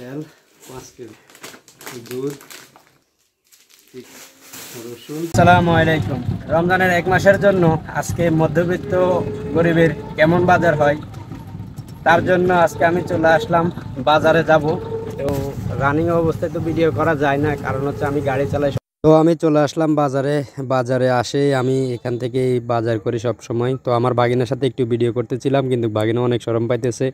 তেল 5 কেজি, দুধ, রসুন। আসসালামু আলাইকুম। রমজানের এক মাসের জন্য আজকে মধ্যবিত্ত গরিবের কেমন বাজার হয় তার জন্য আজকে আমি চলে আসলাম বাজারে যাব। তো রানিং অবস্থায় তো ভিডিও করা যায় না, কারণ হচ্ছে আমি গাড়ি চালাই। তো আমি চলে আসলাম বাজারে আসে আমি এখান থেকে বাজার করি সব সময়। তো আমার বাগিনার সাথে একটু ভিডিও করতেছিলাম, কিন্তু বাগিনা অনেক শরম পাইতেছে।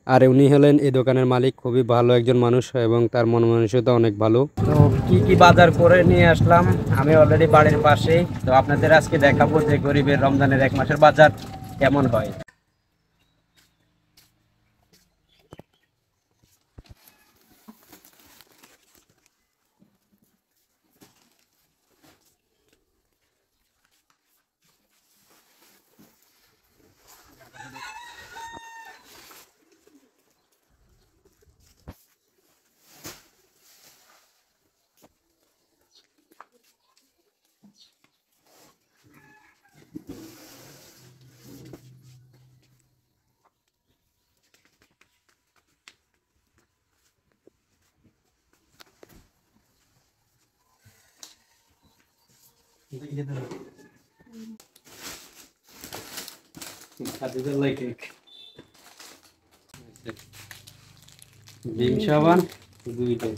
আর উনি হলেন এই দোকানের মালিক, খুবই ভালো একজন মানুষ এবং তার মন মানসিকতা অনেক ভালো। তো কি কি বাজার করে নিয়ে আসলাম আমি অলরেডি বাড়ির পাশেই। তো আপনাদের আজকে দেখাবো যে গরিবের রমজানের এক মাসের বাজার কেমন হয়। ডিম সাবান 2টা,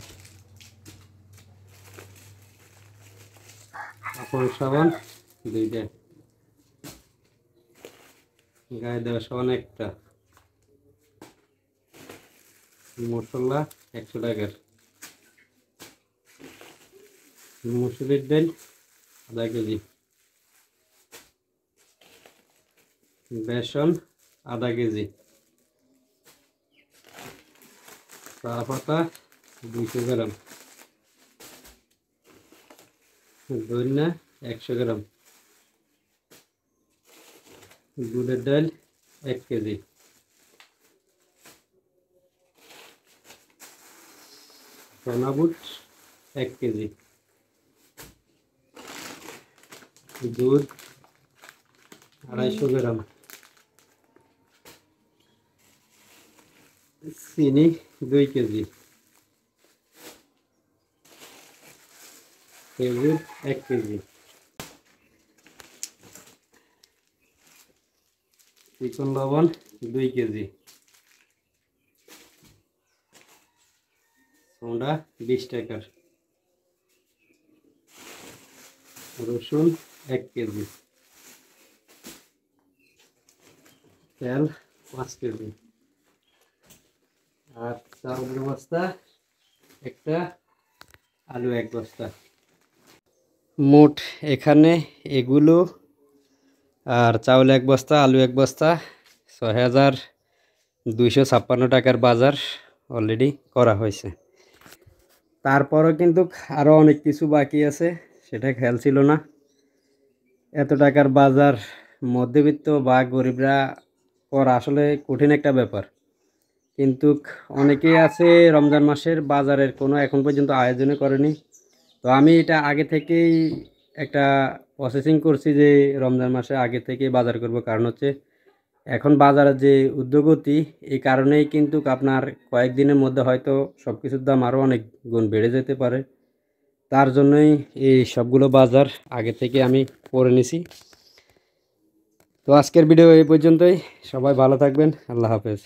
কাপড় সাবান 2টা, গায়ে দেওয়া সাবান 1টা, মশলা 100 টাকার, মুসুরির ডাল আধা কেজি, বেসন আধা কেজি, চা পাতা 200 গ্রাম, ধনিয়া 100 গ্রাম, গুড়ের ডাল 1 কেজি, চনা বুট 1 কেজি, দুধ 250 গ্রাম, চিনি 2 কেজি, খেজুর 1 কেজি, চিকন লবণ 2 কেজি, সোডা 20 টাকার, রসুন 1 কেজি, তেল 5 কেজি, আর চাউলের বস্তা একটা, আলু 1 বস্তা। মোট এখানে এগুলো আর চাউল 1 বস্তা, আলু 1 বস্তা, 6256 টাকার বাজার অলরেডি করা হয়েছে। তারপরও কিন্তু আরও অনেক কিছু বাকি আছে, সেটা খেয়াল ছিল না। এত টাকার বাজার মধ্যবিত্ত বা গরিবরা করা আসলে কঠিন একটা ব্যাপার। কিন্তু অনেকেই আছে রমজান মাসের বাজারের কোনো এখন পর্যন্ত আয়োজনই করেনি। তো আমি এটা আগে থেকেই একটা প্রসেসিং করছি যে রমজান মাসে আগে থেকেই বাজার করব, কারণ হচ্ছে এখন বাজারের যে উদ্যোগতি, এই কারণেই কিন্তু আপনার কয়েকদিনের মধ্যে হয়তো সব কিছুর দাম আরও অনেক গুণ বেড়ে যেতে পারে। তার জন্যই এই সবগুলো বাজার আগে থেকে আমি করে নিছি। তো আজকের ভিডিও এই পর্যন্তই। সবাই ভালো থাকবেন। আল্লাহ হাফেজ।